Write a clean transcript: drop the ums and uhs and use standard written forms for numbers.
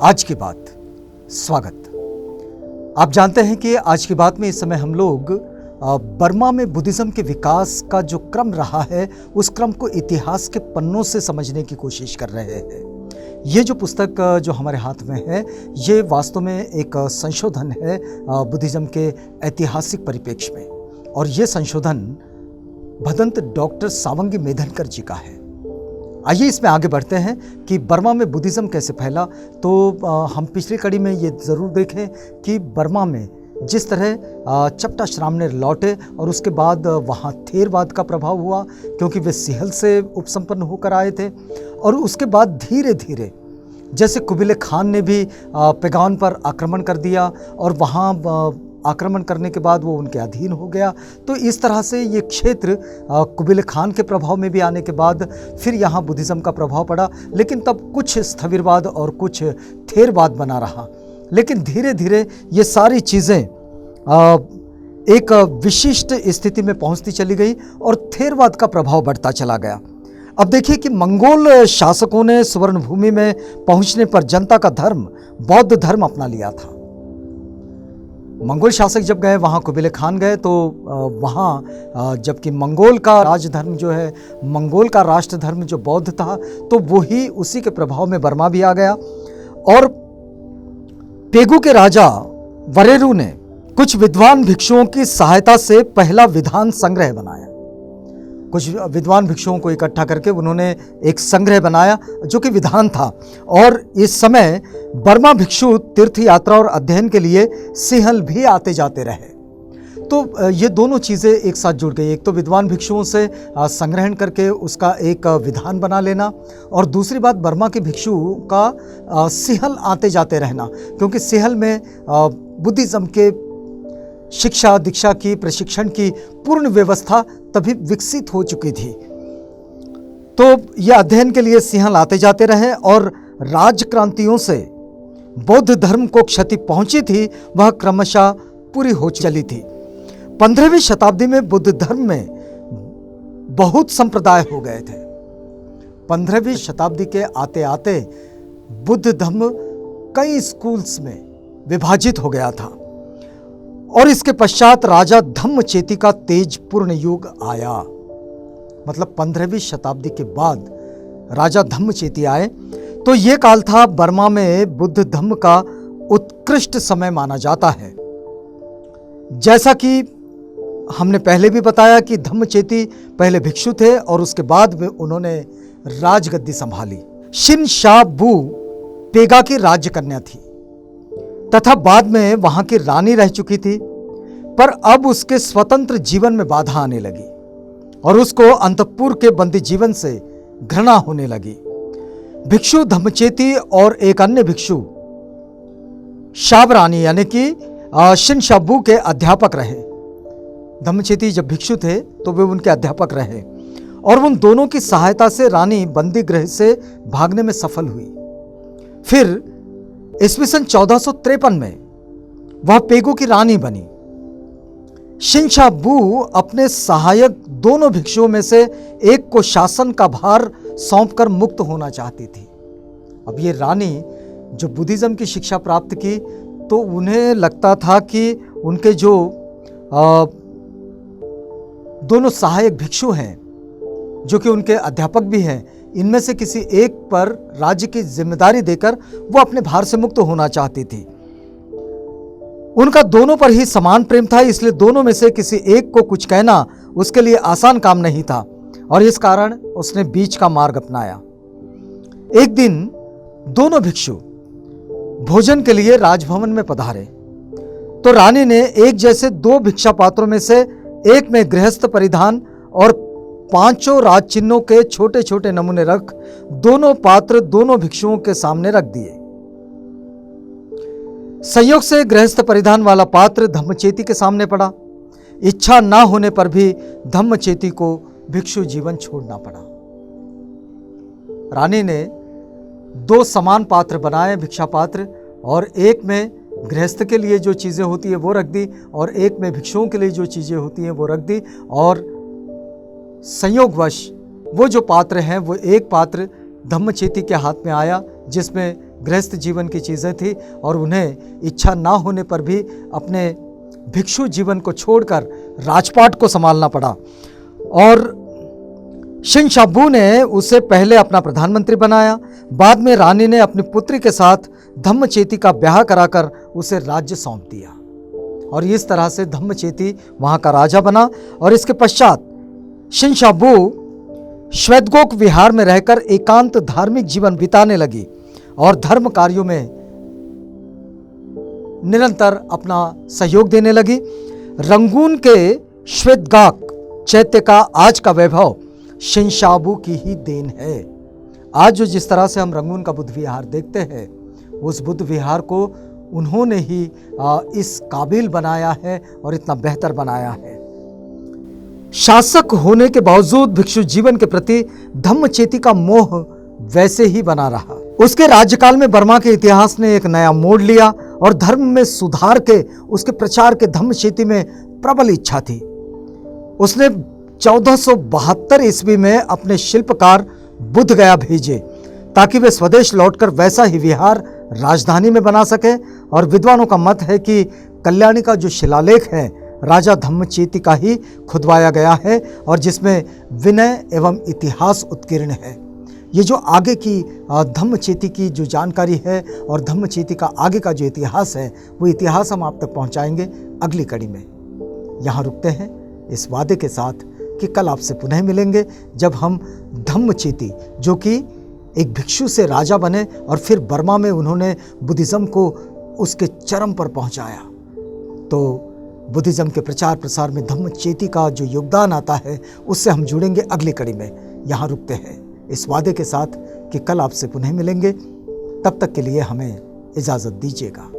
आज की बात, स्वागत। आप जानते हैं कि आज की बात में इस समय हम लोग बर्मा में बुद्धिज्म के विकास का जो क्रम रहा है उस क्रम को इतिहास के पन्नों से समझने की कोशिश कर रहे हैं। ये जो पुस्तक जो हमारे हाथ में है ये वास्तव में एक संशोधन है बुद्धिज्म के ऐतिहासिक परिप्रेक्ष्य में, और ये संशोधन भदंत डॉक्टर सावंगी मेधनकर जी का है। आइए इसमें आगे बढ़ते हैं कि बर्मा में बुद्धिज़्म कैसे फैला। तो हम पिछली कड़ी में ये ज़रूर देखें कि बर्मा में जिस तरह चपटा श्रामणेर लौटे और उसके बाद वहाँ थेरवाद का प्रभाव हुआ, क्योंकि वे सिहल से उपसंपन्न होकर आए थे। और उसके बाद धीरे धीरे जैसे कुबिले खान ने भी पेगान पर आक्रमण कर दिया और वहाँ आक्रमण करने के बाद वो उनके अधीन हो गया। तो इस तरह से ये क्षेत्र कुबिले खान के प्रभाव में भी आने के बाद फिर यहाँ बुद्धिज़्म का प्रभाव पड़ा, लेकिन तब कुछ स्थविरवाद और कुछ थेरवाद बना रहा। लेकिन धीरे धीरे ये सारी चीज़ें एक विशिष्ट स्थिति में पहुँचती चली गई और थेरवाद का प्रभाव बढ़ता चला गया। अब देखिए कि मंगोल शासकों ने स्वर्णभूमि में पहुँचने पर जनता का धर्म बौद्ध धर्म अपना लिया था। मंगोल शासक जब गए वहाँ कुबिले खान गए तो वहाँ जबकि मंगोल का राजधर्म जो है, मंगोल का राष्ट्र धर्म जो बौद्ध था, तो वही उसी के प्रभाव में बर्मा भी आ गया। और पेगु के राजा वरेरु ने कुछ विद्वान भिक्षुओं की सहायता से पहला विधान संग्रह बनाया। कुछ विद्वान भिक्षुओं को इकट्ठा करके उन्होंने एक संग्रह बनाया जो कि विधान था। और इस समय बर्मा भिक्षु तीर्थ यात्रा और अध्ययन के लिए सिहल भी आते जाते रहे। तो ये दोनों चीज़ें एक साथ जुड़ गई। एक तो विद्वान भिक्षुओं से संग्रहण करके उसका एक विधान बना लेना, और दूसरी बात बर्मा के भिक्षु का सिहल आते जाते रहना, क्योंकि सिहल में बुद्धिज़्म के शिक्षा दीक्षा की प्रशिक्षण की पूर्ण व्यवस्था तभी विकसित हो चुकी थी। तो यह अध्ययन के लिए सिंहल आते जाते रहे, और राजक्रांतियों से बौद्ध धर्म को क्षति पहुंची थी वह क्रमशः पूरी हो चली थी। 15वीं शताब्दी में बुद्ध धर्म में बहुत संप्रदाय हो गए थे। 15वीं शताब्दी के आते आते बुद्ध धर्म कई स्कूल्स में विभाजित हो गया था, और इसके पश्चात राजा धम्मचेती का तेजपूर्ण युग आया। मतलब 15वीं शताब्दी के बाद राजा धम्मचेती आए, तो ये काल था बर्मा में बुद्ध धम्म का उत्कृष्ट समय माना जाता है। जैसा कि हमने पहले भी बताया कि धम्मचेती पहले भिक्षु थे और उसके बाद में उन्होंने राजगद्दी संभाली। शिन शा बू पेगा की राज्य कन्या थी तथा बाद में वहां की रानी रह चुकी थी, पर अब उसके स्वतंत्र जीवन में बाधा आने लगी और उसको अंतःपुर के बंदी जीवन से घृणा होने लगी। भिक्षु धम्मचेती और एक अन्य भिक्षु शाबरानी यानी कि शिनशाबू के अध्यापक रहे। धम्मचेती जब भिक्षु थे तो वे उनके अध्यापक रहे, और उन दोनों की सहायता से रानी बंदी गृह से भागने में सफल हुई। फिर ईस्वी सन 1453 में वह पेगु की रानी बनी। शिनशाबू अपने सहायक दोनों भिक्षुओं में से एक को शासन का भार सौंपकर मुक्त होना चाहती थी। अब ये रानी जो बुद्धिज़्म की शिक्षा प्राप्त की, तो उन्हें लगता था कि उनके जो दोनों सहायक भिक्षु हैं जो कि उनके अध्यापक भी हैं, इनमें से किसी एक पर राज्य की जिम्मेदारी देकर वो अपने भार से मुक्त होना चाहती थी। उनका दोनों पर ही समान प्रेम था, इसलिए दोनों में से किसी एक को कुछ कहना उसके लिए आसान काम नहीं था, और इस कारण उसने बीच का मार्ग अपनाया। एक दिन दोनों भिक्षु भोजन के लिए राजभवन में पधारे, तो रानी ने एक जैसे दो भिक्षा पात्रों में से एक में गृहस्थ परिधान और 5 राज चिन्हों के छोटे छोटे नमूने रख दोनों पात्र दोनों भिक्षुओं के सामने रख दिए। संयोग से गृहस्थ परिधान वाला पात्र धम्मचेती के सामने पड़ा। इच्छा ना होने पर भी धम्मचेती को भिक्षु जीवन छोड़ना पड़ा। रानी ने 2 समान पात्र बनाए भिक्षा पात्र, और एक में गृहस्थ के लिए जो चीज़ें होती है वो रख दी, और एक में भिक्षुओं के लिए जो चीज़ें होती हैं वो रख दी। और संयोगवश वो जो पात्र हैं वो एक पात्र धम्मचेती के हाथ में आया जिसमें गृहस्थ जीवन की चीज़ें थी और उन्हें इच्छा ना होने पर भी अपने भिक्षु जीवन को छोड़कर राजपाट को संभालना पड़ा। और शिनशाबू ने उसे पहले अपना प्रधानमंत्री बनाया। बाद में रानी ने अपनी पुत्री के साथ धम्मचेती का ब्याह कराकर उसे राज्य सौंप दिया और इस तरह से धम्मचेती वहाँ का राजा बना। और इसके पश्चात शिनशाबू श्वेतगोक विहार में रहकर एकांत धार्मिक जीवन बिताने लगी और धर्म कार्यों में निरंतर अपना सहयोग देने लगी। रंगून के श्वेतगाक चैत्य का आज का वैभव शिनशाबू की ही देन है। आज जो जिस तरह से हम रंगून का बुद्ध विहार देखते हैं, उस बुद्ध विहार को उन्होंने ही इस काबिल बनाया है और इतना बेहतर बनाया है। शासक होने के बावजूद भिक्षु जीवन के प्रति धम्मचेती का मोह वैसे ही बना रहा। उसके राज्यकाल में बर्मा के इतिहास ने एक नया मोड़ लिया और धर्म में सुधार के उसके प्रचार के धम्मचेती में प्रबल इच्छा थी। उसने 1472 ईस्वी में अपने शिल्पकार बुद्ध गया भेजे ताकि वे स्वदेश लौटकर वैसा ही विहार राजधानी में बना सके। और विद्वानों का मत है कि कल्याणी का जो शिलालेख है राजा धम्मचेती का ही खुदवाया गया है और जिसमें विनय एवं इतिहास उत्कीर्ण है। ये जो आगे की धम्मचेती की जो जानकारी है और धम्मचेती का आगे का जो इतिहास है, वो इतिहास हम आप तक पहुंचाएंगे अगली कड़ी में। यहाँ रुकते हैं इस वादे के साथ कि कल आपसे पुनः मिलेंगे जब हम धम्मचेती, जो कि एक भिक्षु से राजा बने और फिर बर्मा में उन्होंने बुद्धिज़्म को उसके चरम पर पहुंचाया, तो बुद्धिज़्म के प्रचार प्रसार में धम्मचेती का जो योगदान आता है उससे हम जुड़ेंगे अगली कड़ी में। यहाँ रुकते हैं इस वादे के साथ कि कल आपसे पुनः मिलेंगे। तब तक के लिए हमें इजाज़त दीजिएगा।